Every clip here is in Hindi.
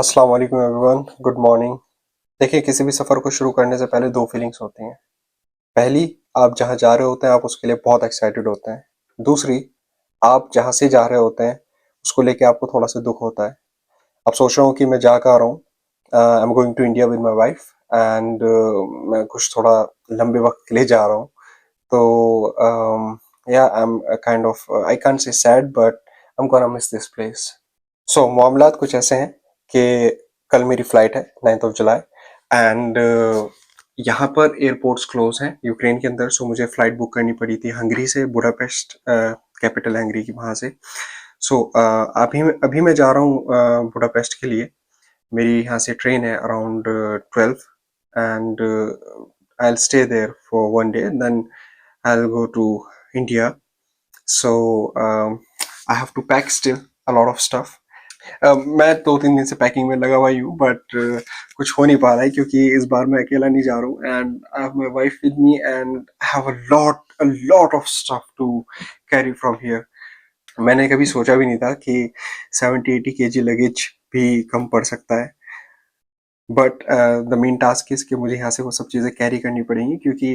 अस्सलाम वालेकुम एवरीवन, गुड मॉर्निंग। देखिए, किसी भी सफ़र को शुरू करने से पहले 2 फीलिंग्स होती हैं। पहली, आप जहाँ जा रहे होते हैं, आप उसके लिए बहुत एक्साइटेड होते हैं। दूसरी, आप जहाँ से जा रहे होते हैं, उसको लेके आपको थोड़ा-सा दुःख होता है। आप सोच रहे हो कि मैं जा कहाँ रहा हूँ। I am going to India with my wife and मैं कुछ थोड़ा लंबे वक़्त के लिए जा रहा हूँ। तो yeah I am kind of I can't say sad but I am gonna miss this place. So मामलात कुछ ऐसे हैं कि कल मेरी फ्लाइट है 9th ऑफ जुलाई एंड यहाँ पर एयरपोर्ट्स क्लोज हैं यूक्रेन के अंदर। सो मुझे फ़्लाइट बुक करनी पड़ी थी हंगरी से, बुडापेस्ट कैपिटल हंगरी की, वहाँ से। सो अभी मैं जा रहा हूँ बुडापेस्ट के लिए। मेरी यहाँ से ट्रेन है around 12 and I will stay there for 1 day then I will go to India. So I have to pack still a lot of stuff. मैं 2-3 दिन से पैकिंग में लगा हुआ ही हूँ बट कुछ हो नहीं पा रहा है क्योंकि इस बार मैं अकेला नहीं जा रहा हूँ and I have my wife with me and I have a lot of stuff to carry from here. मैंने कभी सोचा भी नहीं था कि 70-80 केजी लगेज भी कम पड़ सकता है, but the main task is कि मुझे यहाँ से वो सब चीज़ें कैरी करनी पड़ेंगी क्योंकि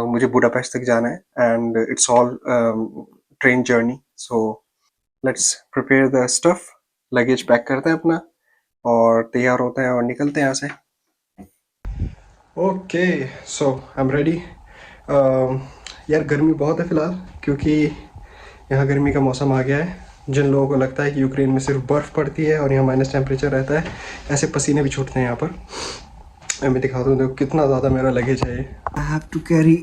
मुझे बुडापेस्ट तक जाना है and it's all train journey. So let's prepare the stuff, luggage pack करते हैं अपना और तैयार होते हैं और निकलते हैं यहाँ से। Okay, so I am ready. यार गर्मी बहुत है फ़िलहाल क्योंकि यहाँ गर्मी का मौसम आ गया है। जिन लोगों को लगता है कि यूक्रेन में सिर्फ बर्फ़ पड़ती है और यहाँ माइनस टेम्परेचर रहता है, ऐसे पसीने भी छूटते हैं यहाँ पर। मैं दिखाता हूँ, देखो कितना ज़्यादा मेरा लगेज है। I have to carry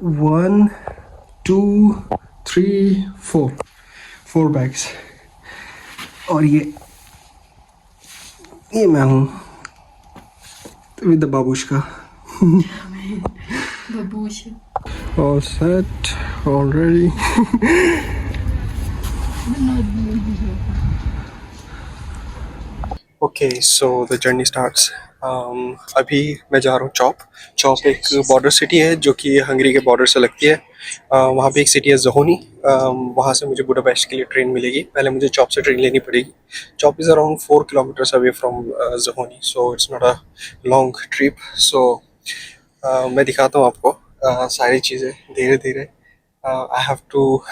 1 2 3 4 bags. और ये मैं हूँ with the babushka. Бабуся. All set, all ready. Okay, so the journey starts. अभी मैं जा रहा हूँ चॉप एक बॉर्डर सिटी है जो कि हंगरी के बॉर्डर से लगती है। वहाँ पे एक सिटी है ज़होनी। वहाँ से मुझे बुडापेस्ट के लिए ट्रेन मिलेगी। पहले मुझे चॉप से ट्रेन लेनी पड़ेगी। Chop is around 4 kilometres away from Zahony, so it's not a long trip. So मैं दिखाता हूँ आपको सारी चीज़ें धीरे धीरे। आई हैव टू,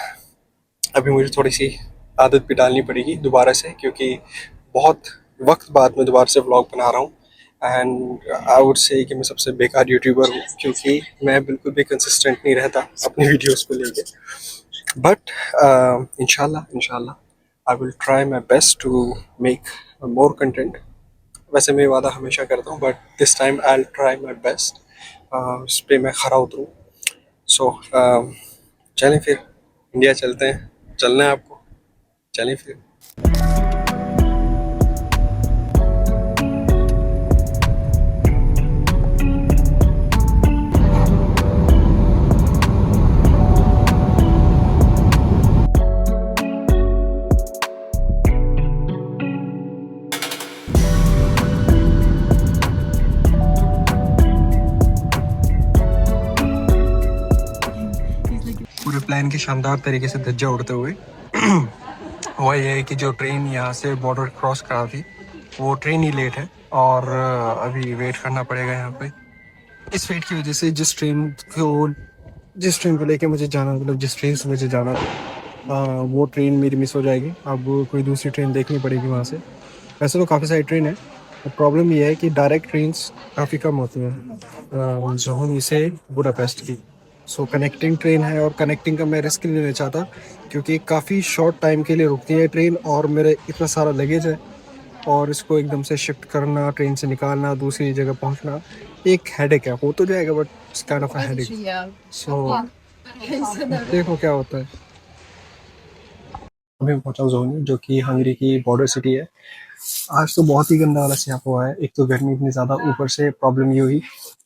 अभी मुझे थोड़ी सी आदत भी डालनी पड़ेगी दोबारा से क्योंकि बहुत वक्त बाद मैं दोबारा से व्लॉग बना रहा हूँ एंड आई वुड से कि मैं सबसे बेकार यूट्यूबर हूँ क्योंकि मैं बिल्कुल भी कंसिस्टेंट नहीं रहता अपनी वीडियोस को लेके। बट इंशाल्लाह इंशाल्लाह I will try my best to make more content. वैसे मैं वादा हमेशा करता हूँ but this time I will try my best, इस पर मैं खरा उतरूँ। सो चलें फिर, इंडिया चलते हैं। चलना है आपको, चलें फिर। पूरे प्लान के शानदार तरीके से धज्जा उड़ते हुए हुआ ये है कि जो ट्रेन यहाँ से बॉर्डर क्रॉस करा थी वो ट्रेन ही लेट है और अभी वेट करना पड़ेगा यहाँ पे। इस वेट की वजह से जिस ट्रेन को लेके मुझे जाना, मतलब जिस ट्रेन से मुझे जाना वो ट्रेन मेरी मिस हो जाएगी। अब कोई दूसरी ट्रेन देखनी पड़ेगी वहाँ से। वैसे तो काफ़ी सारी ट्रेन है, प्रॉब्लम ये है कि डायरेक्ट ट्रेन्स काफ़ी कम होती हैं जोहनी से बुडापेस्ट की। सो कनेक्टिंग ट्रेन है और कनेक्टिंग का मैं रिस्क नहीं लेना चाहता क्योंकि काफ़ी शॉर्ट टाइम के लिए रुकती है ट्रेन और मेरे इतना सारा लगेज है और इसको एकदम से शिफ्ट करना, ट्रेन से निकालना, दूसरी जगह पहुंचना एक हेडेक है। हो तो जाएगा but it's kind of a headache. So देखो क्या होता है। अभी मैं पहुंचा जोहनी जो कि हंगरी की बॉर्डर सिटी है। आज तो बहुत ही गंदा वाला स्याप हुआ है। एक तो गर्मी इतनी ज़्यादा, ऊपर से प्रॉब्लम ये हुई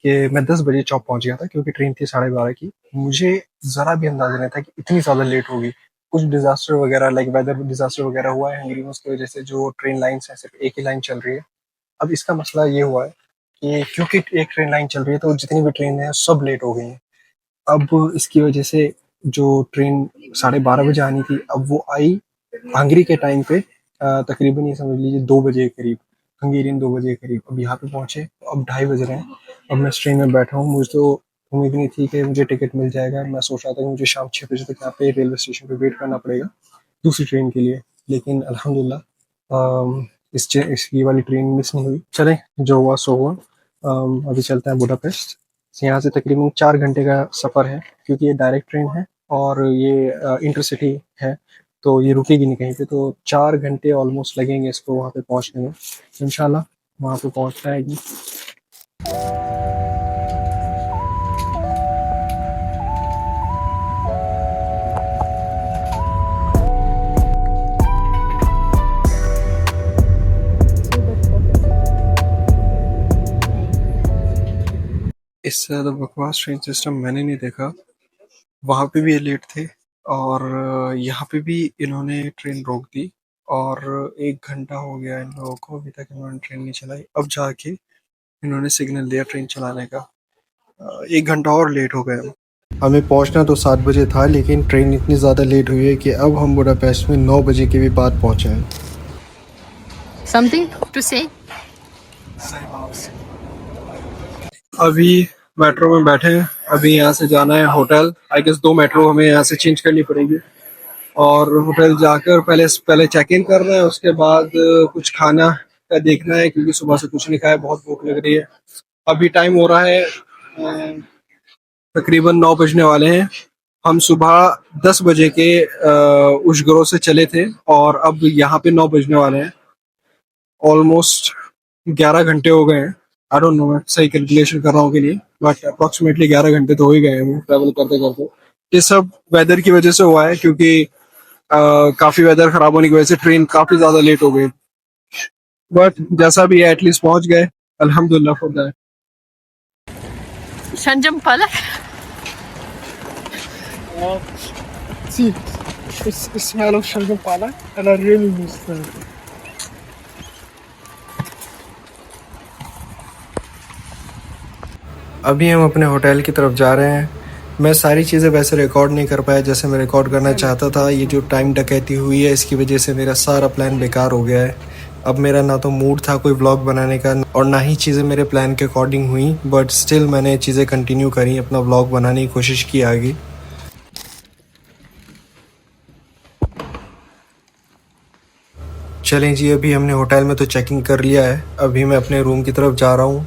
कि मैं 10 बजे चौक पहुंच गया था क्योंकि ट्रेन थी 12:30 की। मुझे ज़रा भी अंदाजा नहीं था कि इतनी ज़्यादा लेट होगी। कुछ डिजास्टर वगैरह लाइक वेदर डिजास्टर वगैरह हुआ है हंगरी में, उसकी वजह से जो ट्रेन लाइन्स है सिर्फ एक ही लाइन चल रही है। अब इसका मसला ये हुआ है कि क्योंकि एक ट्रेन लाइन चल रही है तो जितनी भी ट्रेन है सब लेट हो गई हैं। अब इसकी वजह से जो ट्रेन 12:30 बजे आनी थी अब वो आई हंगरी के टाइम पे तकरीबन ये समझ लीजिए 2 बजे के करीब। हंगेरियन 2 बजे के करीब। अब यहाँ पे पहुँचे, अब 2:30 बज रहे हैं। अब मैं इस ट्रेन में बैठा हूँ, मुझे तो उम्मीद नहीं थी कि मुझे टिकट मिल जाएगा। मैं सोच रहा था कि मुझे शाम 6 बजे तक यहाँ पे रेलवे स्टेशन पे वेट करना पड़ेगा दूसरी ट्रेन के लिए, लेकिन अल्हम्दुलिल्लाह इस ये वाली ट्रेन मिस नहीं हुई। चलें, जो हुआ सो हुआ। अभी चलते हैं बुडापेस्ट। यहाँ से तकरीबन 4 घंटे का सफ़र है, क्योंकि ये डायरेक्ट ट्रेन है और ये इंटरसिटी है, तो ये रुकेगी नहीं कहीं पे। तो 4 घंटे ऑलमोस्ट लगेंगे इसको वहाँ पे पहुँचने में। इंशाल्लाह वहाँ पे पहुँच पाएगी। इससे ज़्यादा बकवास ट्रेन सिस्टम मैंने नहीं देखा। वहाँ पे भी ये लेट थे और यहाँ पे भी इन्होंने ट्रेन रोक दी, और 1 घंटा हो गया इन लोगों को, अभी तक इन्होंने ट्रेन नहीं चलाई। अब जाके इन्होंने सिग्नल दिया ट्रेन चलाने का। 1 घंटा और लेट हो गए। हमें पहुंचना तो 7 बजे था, लेकिन ट्रेन इतनी ज़्यादा लेट हुई है कि अब हम बुडापेस्ट में 9 बजे के भी बाद पहुंचे हैं। Something to say? अभी मेट्रो में बैठे हैं, अभी यहाँ से जाना है होटल। आई गेस 2 मेट्रो हमें यहाँ से चेंज करनी पड़ेगी, और होटल जाकर पहले चेक इन करना है। उसके बाद कुछ खाना का देखना है, क्योंकि सुबह से कुछ नहीं खाया, बहुत भूख लग रही है। अभी टाइम हो रहा है तकरीबन 9 बजने वाले हैं। हम सुबह 10 बजे के उशगरो से चले थे, और अब यहाँ पे 9 बजने वाले हैं। ऑलमोस्ट 11 घंटे हो गए हैं। आई डोंट नो, मैं सही कैलकुलेशन कर रहा हूँ के लिए, बट अप्रोक्सीमेटली 11 घंटे तो हो ही गए हैं ट्रैवल करते करते। ये सब वेदर की वजह से हुआ है, क्योंकि काफी वेदर खराब होने की वजह से ट्रेन काफी ज्यादा लेट हो गई। बट जैसा भी है, एटलीस्ट पहुंच गए, अल्हम्दुलिल्लाह for that. Shanjam Palak? See, it's the smell of Shanjam Palak, and I really miss that. अभी हम अपने होटल की तरफ जा रहे हैं। मैं सारी चीज़ें वैसे रिकॉर्ड नहीं कर पाया जैसे मैं रिकॉर्ड करना चाहता था। ये जो टाइम डकैती हुई है, इसकी वजह से मेरा सारा प्लान बेकार हो गया है। अब मेरा ना तो मूड था कोई व्लॉग बनाने का, और ना ही चीज़ें मेरे प्लान के अकॉर्डिंग हुई, बट स्टिल मैंने चीज़ें कंटिन्यू करी, अपना व्लॉग बनाने की कोशिश की आगे। चलें जी, अभी हमने होटल में तो चेकिंग कर लिया है। अभी मैं अपने रूम की तरफ जा रहा हूँ।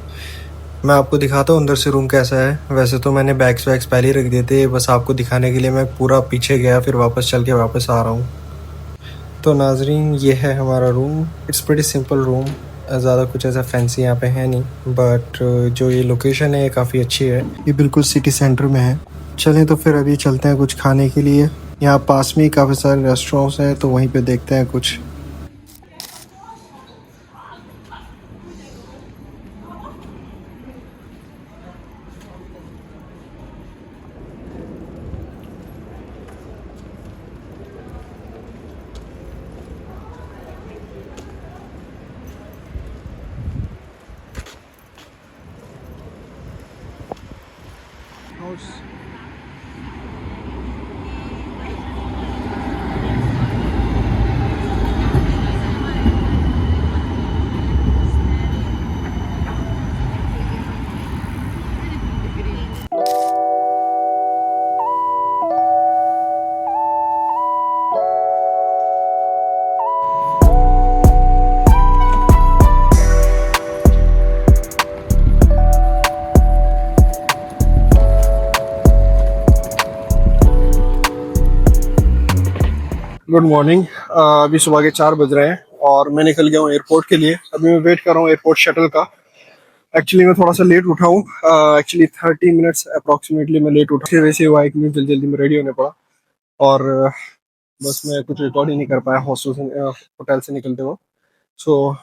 मैं आपको दिखाता हूँ अंदर से रूम कैसा है। वैसे तो मैंने बैग्स वैग्स पहले ही रख दिए थे, बस आपको दिखाने के लिए मैं पूरा पीछे गया, फिर वापस चल के वापस आ रहा हूँ। तो नाजरीन, ये है हमारा room. It's pretty simple room, ज़्यादा कुछ ऐसा फैंसी यहाँ पे है नहीं, बट जो ये लोकेशन है काफ़ी अच्छी है। ये बिल्कुल सिटी सेंटर में है। चलें तो फिर अभी चलते हैं कुछ खाने के लिए। यहाँ पास में ही काफ़ी सारे रेस्टोरेंट्स हैं, तो वहीं पे देखते हैं कुछ। Good morning. अभी सुबह के 4 बज रहे हैं और मैं निकल गया हूँ एयरपोर्ट के लिए। अभी मैं वेट कर रहा हूँ एयरपोर्ट शटल का। एक्चुअली मैं थोड़ा सा लेट उठा हूँ, एक्चुअली 30 मिनट्स अप्रॉक्सीमेटली मैं लेट उठा। वैसे हुआ है कि मुझे जल्दी जल्दी में रेडी होने पड़ा, और बस मैं कुछ रिकॉर्ड ही नहीं कर पाया हॉस्टल से, होटल से निकलते हुए। So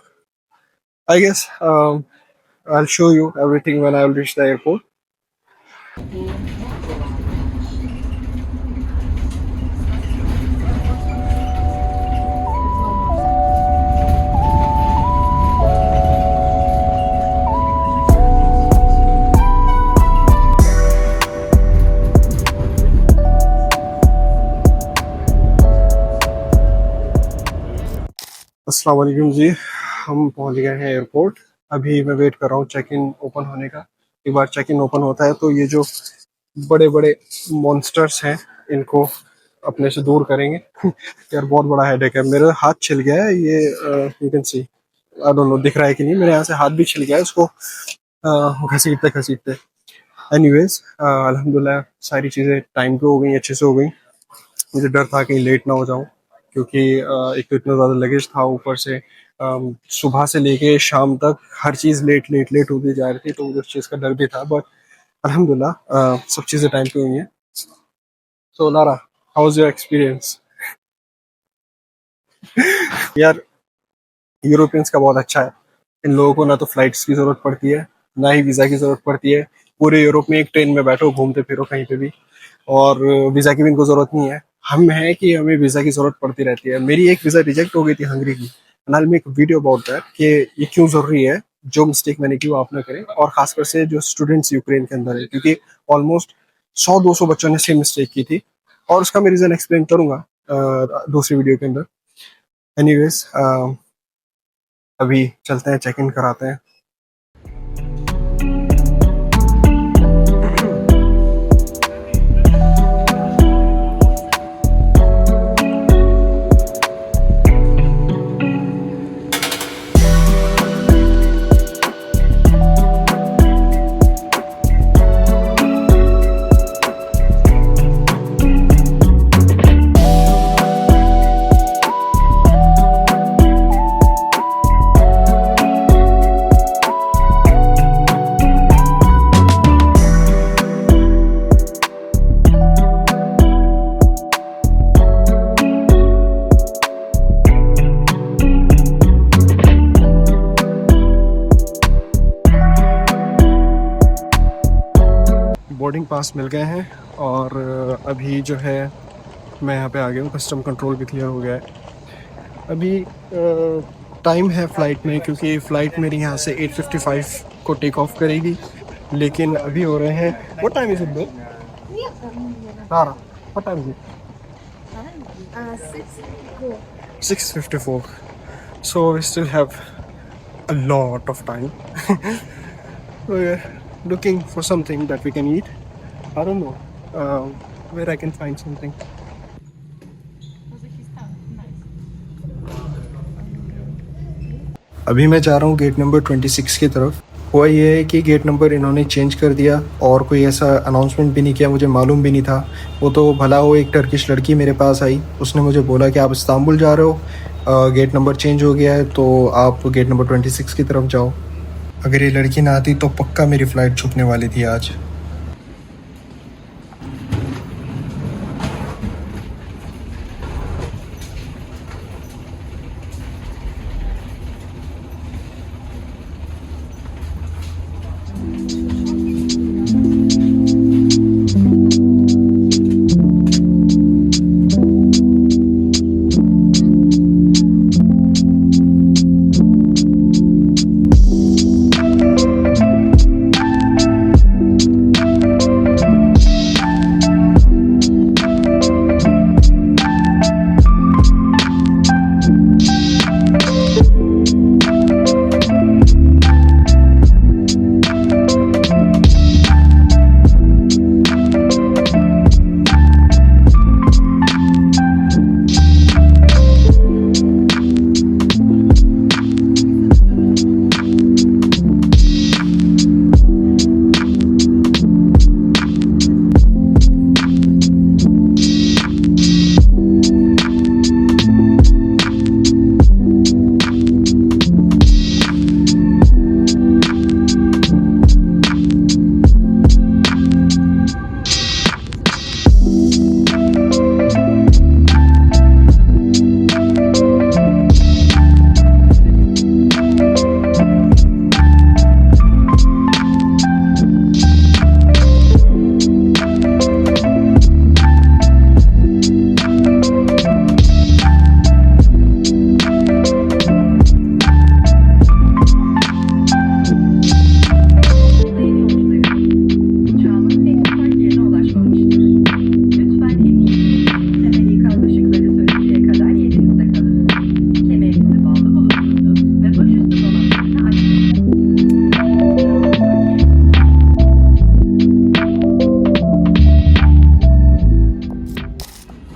I guess I will show you everything when I will reach the airport. अस्सलाम वालेकुम जी। हम पहुंच गए हैं एयरपोर्ट। अभी मैं वेट कर रहा हूँ चेक इन ओपन होने का। एक बार चेक इन ओपन होता है तो ये जो बड़े बड़े मॉन्स्टर्स हैं इनको अपने से दूर करेंगे। यार बहुत बड़ा हेडेक है, मेरा हाथ छिल गया है ये, you can see, I don't know दिख रहा है कि नहीं, मेरे यहाँ से हाथ भी छिल गया है उसको घसीटते घसीटते। एनीवेज अल्हम्दुलिल्लाह सारी चीज़ें टाइम पे हो गई, अच्छे से हो गई। मुझे डर था कहीं लेट ना हो जाऊं, क्योंकि एक तो इतना ज़्यादा लगेज था, ऊपर से सुबह से लेके शाम तक हर चीज़ लेट लेट लेट होती जा रही थी, तो मुझे उस चीज़ का डर भी था। बट अल्हम्दुलिल्लाह सब चीज़ें टाइम पे हुई हैं। So Lara, how was your experience? यार यूरोपियंस का बहुत अच्छा है, इन लोगों को ना तो फ्लाइट्स की ज़रूरत पड़ती है, ना ही वीज़ा की ज़रूरत पड़ती है। पूरे यूरोप में एक ट्रेन में बैठो, घूमते फिरो कहीं पे भी, और वीज़ा की भी इनको ज़रूरत नहीं है। हम है कि हमें वीज़ा की ज़रूरत पड़ती रहती है। मेरी एक वीज़ा रिजेक्ट हो गई थी हंगरी की, and I will make video about that कि ये क्यों ज़रूरी है। जो मिस्टेक मैंने की वो आप ना करें, और खासकर से जो स्टूडेंट्स यूक्रेन के अंदर है, क्योंकि ऑलमोस्ट 100-200 बच्चों ने सेम मिस्टेक की थी, और उसका मैं रीज़न एक्सप्लेन करूंगा दूसरी वीडियो के अंदर। एनीवेज अभी चलते हैं, चेक इन कराते हैं। बोर्डिंग पास मिल गए हैं, और अभी जो है मैं यहाँ पे आ गया हूँ, कस्टम कंट्रोल भी क्लियर हो गया है। अभी टाइम है फ़्लाइट में, क्योंकि फ़्लाइट मेरी यहाँ से 8:55 को टेक ऑफ करेगी, लेकिन अभी हो रहे हैं, what time is it bro? Tara, what time is it? 6:54. So we still have a lot of time. We're looking for something that we can eat. I don't know where I can find something. अभी मैं जा रहा हूँ गेट नंबर 26 की तरफ। हुआ ये है कि गेट नंबर इन्होंने चेंज कर दिया, और कोई ऐसा अनाउंसमेंट भी नहीं किया, मुझे मालूम भी नहीं था। वो तो भला वो एक टर्किश लड़की मेरे पास आई, उसने मुझे बोला कि आप इस्तांबुल जा रहे हो, गेट नंबर चेंज हो गया है, तो आप गेट नंबर 26 की तरफ जाओ। अगर ये लड़की ना आती तो पक्का मेरी फ़्लाइट छूटने वाली थी आज।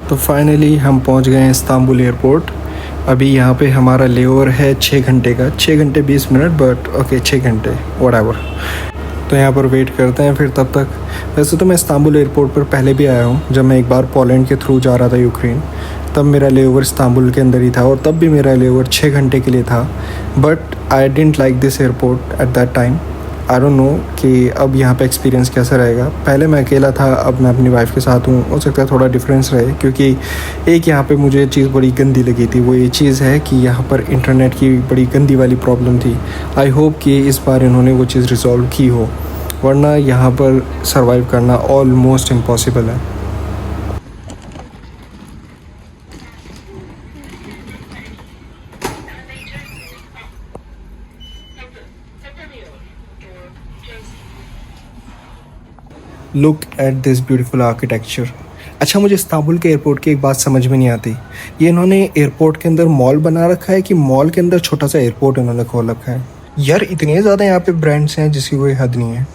तो फाइनली हम पहुंच गए हैं इस्तांबुल एयरपोर्ट। अभी यहाँ पे हमारा लेओवर है 6 घंटे का, 6 घंटे 20 मिनट, बट ओके 6 घंटे व्हाटएवर। तो यहाँ पर वेट करते हैं फिर तब तक। वैसे तो मैं इस्तांबुल एयरपोर्ट पर पहले भी आया हूँ, जब मैं एक बार पोलैंड के थ्रू जा रहा था यूक्रेन, तब मेरा लेओवर इस्तांबुल के अंदर ही था और तब भी मेरा लेओवर 6 घंटे के लिए था। But I didn't like this airport at that time. I don't know कि अब यहाँ पे एक्सपीरियंस कैसा रहेगा। पहले मैं अकेला था, अब मैं अपनी वाइफ के साथ हूँ, हो सकता है थोड़ा डिफरेंस रहे, क्योंकि एक यहाँ पे मुझे चीज़ बड़ी गंदी लगी थी। वो ये चीज़ है कि यहाँ पर इंटरनेट की बड़ी गंदी वाली प्रॉब्लम थी। आई होप कि इस बार इन्होंने वो चीज़ रिजॉल्व की हो, वरना यहाँ पर सर्वाइव करना ऑलमोस्ट इम्पॉसिबल है। Look at this beautiful architecture. अच्छा, मुझे इस्तांबुल के एयरपोर्ट की एक बात समझ में नहीं आती। ये इन्होंने एयरपोर्ट के अंदर मॉल बना रखा है कि मॉल के अंदर छोटा सा एयरपोर्ट इन्होंने खोल रखा है? यार इतने ज़्यादा यहाँ पे ब्रांड्स हैं जिसकी कोई हद नहीं है।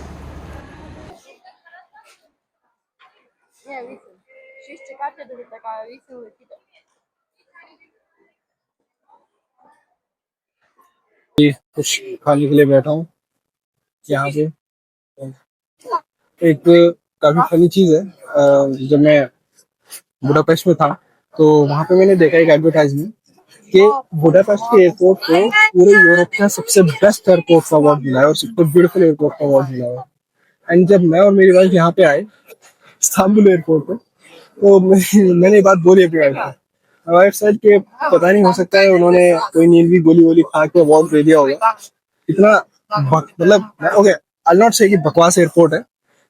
कुछ खाने के लिए बैठा हूँ यहाँ पे। एक काफी फनी चीज है, जब मैं बुडापेस्ट में था तो वहां पे मैंने देखा एक एडवर्टाइजमेंट कि बुडापेस्ट के एयरपोर्ट को पूरे यूरोप का सबसे बेस्ट एयरपोर्ट का अवार्ड मिला है और सबसे ब्यूटीफुल एयरपोर्ट का अवार्ड मिला है। एंड जब मैं और मेरी वाइफ यहाँ पे आए इस्तांबुल एयरपोर्ट पे, तो मैंने ये बात बोली अपनी वाइफ को। वाइफ सेड कि पता नहीं, हो सकता है उन्होंने कोई नींद की गोली वोली खा के अवार्ड दे दिया होगा। इतना मतलब ओके, आई नॉट से कि बकवास एयरपोर्ट है,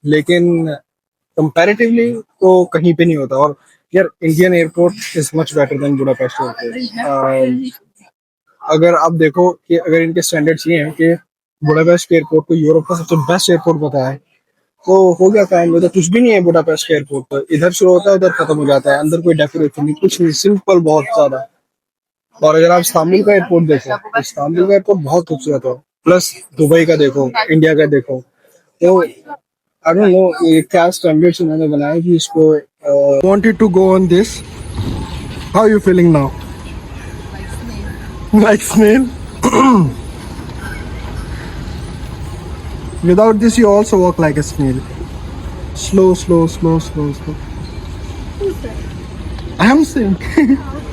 लेकिन कंपैरेटिवली तो कहीं पे नहीं होता। और यार Indian airport is much better than Budapest airport. अगर आप देखो कि अगर इनके स्टैंडर्ड्स ये हैं कि बुडापेस्ट के एयरपोर्ट को यूरोप का सबसे बेस्ट एयरपोर्ट बताया है, तो हो गया काम। में तो कुछ भी नहीं है बुडापेस्ट के एयरपोर्ट पर, इधर शुरू होता है उधर खत्म हो जाता है, अंदर कोई डेकोरेशन नहीं, कुछ नहीं, सिंपल बहुत ज्यादा। और अगर आप इस्तांबुल का एयरपोर्ट देखो तो इस्तांबुल का एयरपोर्ट बहुत खूबसूरत हो, प्लस दुबई का देखो, इंडिया का देखो। तो आई डोंट नो ये क्या स्टैंडर्ड्स इन्होंने बनाया कि इसको wanted to go on this. How you feeling now? Like snail? Without this, you also walk like a snail. Slow, slow, slow, slow, slow. I am saying. Any comments?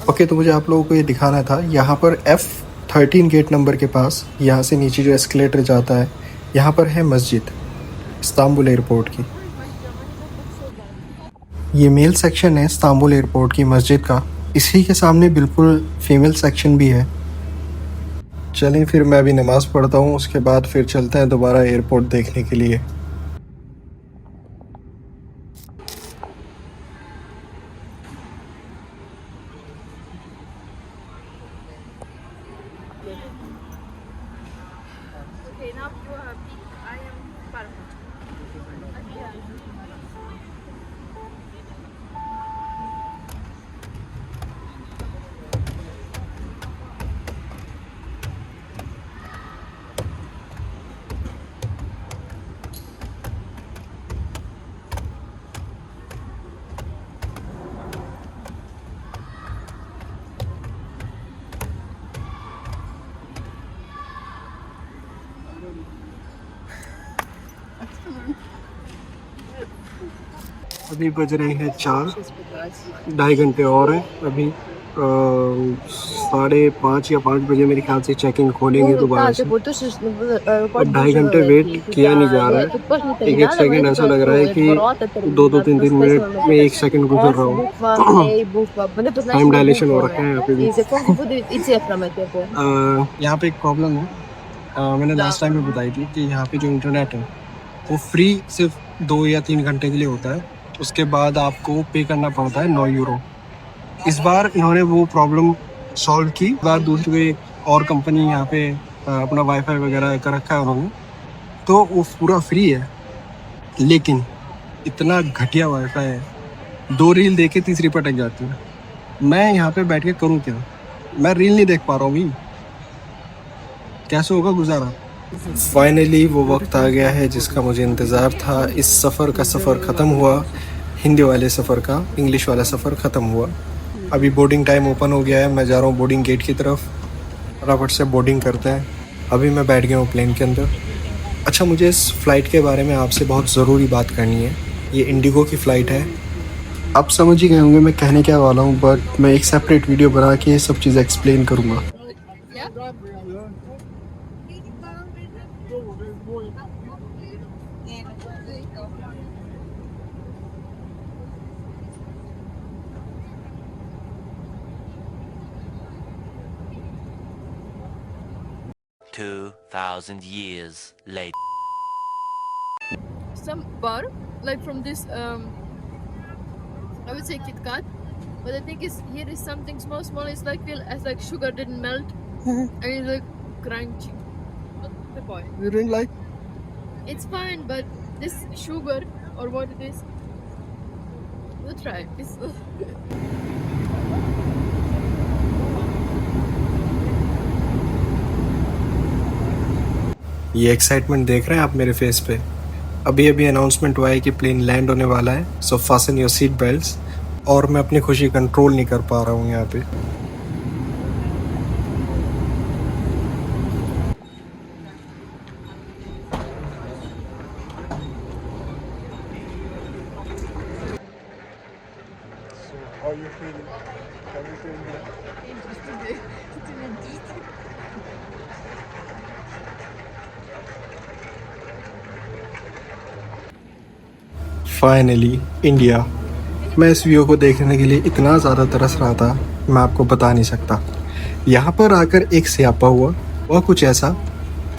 Okay, तो मुझे आप लोगों को ये दिखाना था। यहाँ पर F13 गेट नंबर के पास, यहाँ से नीचे जो एस्केलेटर जाता है, यहाँ पर है मस्जिद इस्तांबुल एयरपोर्ट की। ये मेल सेक्शन है इस्तांबुल एयरपोर्ट की मस्जिद का। इसी के सामने बिल्कुल फीमेल सेक्शन भी है। चलें फिर मैं अभी नमाज़ पढ़ता हूँ, उसके बाद फिर चलते हैं दोबारा एयरपोर्ट देखने के लिए। अभी बज रहे हैं 4, 2.5 घंटे और हैं। अभी 5:30 या 5 बजे मेरे ख्याल से चेक इन खोलेंगे दोबारा से। अब 2.5 घंटे वेट किया नहीं जा रहा है। एक एक सेकंड ऐसा लग रहा है कि 2-3 मिनट में 1 सेकंड गुजर रहा हूँ। टाइम डायलेशन हो रखा है यहाँ पे भी। यहाँ पे एक प्रॉब्लम है, मैंने लास्ट टाइम में बताई थी कि यहाँ पे जो इंटरनेट है वो फ्री सिर्फ 2 या 3 घंटे के लिए होता है। उसके बाद आपको पे करना पड़ता है 9 यूरो। इस बार इन्होंने वो प्रॉब्लम सॉल्व की। इस बार दूसरी और कंपनी यहाँ पे अपना वाईफाई वगैरह कर रखा है उन्होंने, तो वो पूरा फ्री है। लेकिन इतना घटिया वाईफाई है, 2 रील देखे तीसरी पर अटक जाती है। मैं यहाँ पे बैठ के करूँ क्या? मैं रील नहीं देख पा रहा हूँ भी, कैसे होगा गुजारा? फाइनली वो वक्त आ गया है जिसका मुझे इंतज़ार था। इस सफ़र का सफ़र ख़त्म हुआ, हिंदी वाले सफ़र का इंग्लिश वाला सफ़र ख़त्म हुआ। अभी बोर्डिंग टाइम ओपन हो गया है, मैं जा रहा हूँ बोर्डिंग गेट की तरफ। फटाफट से बोर्डिंग करते हैं। अभी मैं बैठ गया हूँ प्लेन के अंदर। अच्छा, मुझे इस फ़्लाइट के बारे में आपसे बहुत ज़रूरी बात करनी है। ये इंडिगो की फ़्लाइट है। आप समझ ही गए होंगे मैं कहने क्या वाला हूँ, बट मैं एक सेपरेट वीडियो बना के ये सब चीज़ एक्सप्लेन करूँगा। Yeah. 2,000 years later. Some bar, like from this, I would say Kit Kat, but the thing is, here is something small, small. It's like feel as like sugar didn't melt, and it's like crunchy. What's the point? You didn't like? It's fine, but this sugar or what it is, we'll try. It's ये एक्साइटमेंट देख रहे हैं आप मेरे फेस पे? अभी अभी अनाउंसमेंट हुआ है कि प्लेन लैंड होने वाला है, सो फास्टन योर सीट बेल्ट्स। और मैं अपनी खुशी कंट्रोल नहीं कर पा रहा हूँ यहाँ पे। Finally India. मैं इस व्यू को देखने के लिए इतना ज़्यादा तरस रहा था, मैं आपको बता नहीं सकता। यहाँ पर आकर एक स्यापा हुआ, वह कुछ ऐसा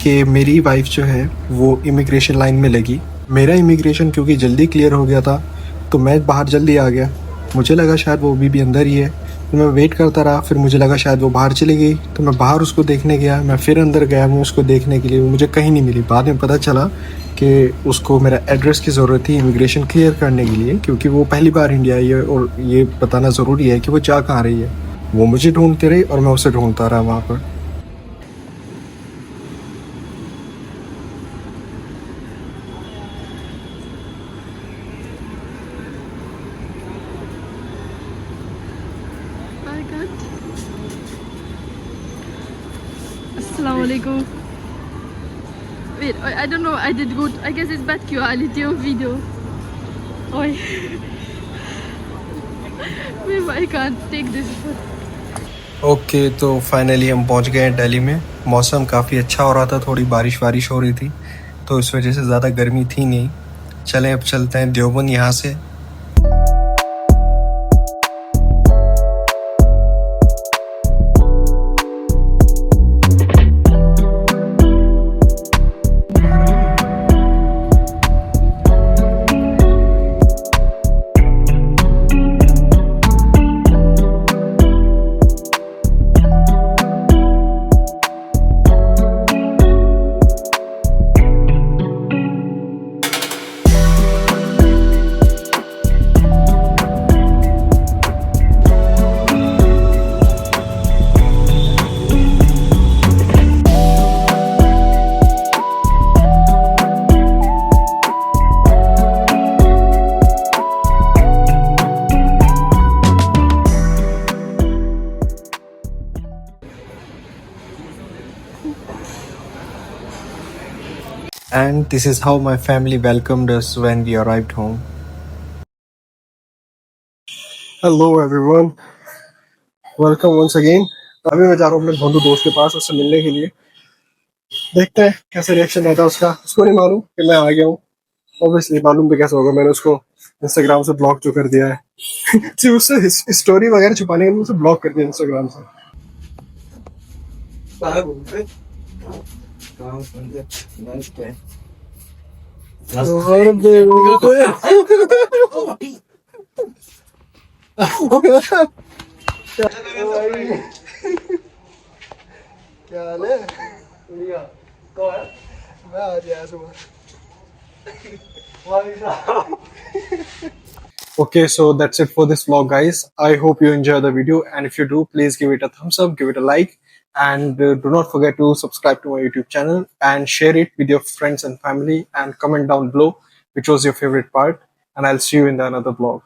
कि मेरी वाइफ जो है वो इमिग्रेशन लाइन में लगी। मेरा इमिग्रेशन क्योंकि जल्दी क्लियर हो गया था, तो मैं बाहर जल्दी आ गया। मुझे लगा शायद वो अभी भी अंदर ही है, तो मैं वेट करता रहा। फिर मुझे लगा शायद वो बाहर चली गई, तो मैं बाहर उसको देखने गया। मैं फिर अंदर गया मैं उसको देखने के लिए, वो मुझे कहीं नहीं मिली। बाद में पता चला कि उसको मेरा एड्रेस की ज़रूरत थी इमिग्रेशन क्लियर करने के लिए, क्योंकि वो पहली बार इंडिया आई है और ये बताना ज़रूरी है कि वो जा कहाँ रही है। वो मुझे ढूंढती रही और मैं उसे ढूंढता रहा वहाँ पर। my God. Assalamualaikum. Wait, I don't know. I did good. I guess it's bad quality of video. Oi. Maybe I can't take this. Okay, तो फाइनली हम पहुँच गए हैं दिल्ली में। मौसम काफ़ी अच्छा हो रहा था, थोड़ी बारिश वारिश हो रही थी, तो इस वजह से ज़्यादा गर्मी थी नहीं। चलें अब चलते हैं देवबंद यहाँ से। And this is how my family welcomed us when we arrived home. Hello everyone, welcome once again. अभी मैं जा रहा हूँ अपने भोंदू दोस्त के पास उससे मिलने के लिए। देखते हैं कैसे रिएक्शन रहता है उसका। उसको नहीं मालूम कि मैं आ गया हूँ, ऑब्वियसली मालूम भी कैसे होगा। मैंने उसको इंस्टाग्राम से ब्लॉक जो कर दिया है सिर्फ उससे स्टोरी वगैरह छुपाने के लिए उसे ब्लॉक कर दिया इंस्टाग्राम से। क्या हाल है? बढ़िया। कौन है? मैं आज आया सुबह। Okay, so that's it for this vlog, guys. I hope you enjoy the video, and if you do, please give it a thumbs up, give it a like, and do not forget to subscribe to my YouTube channel and share it with your friends and family, and comment down below which was your favorite part. And I'll see you in the another vlog.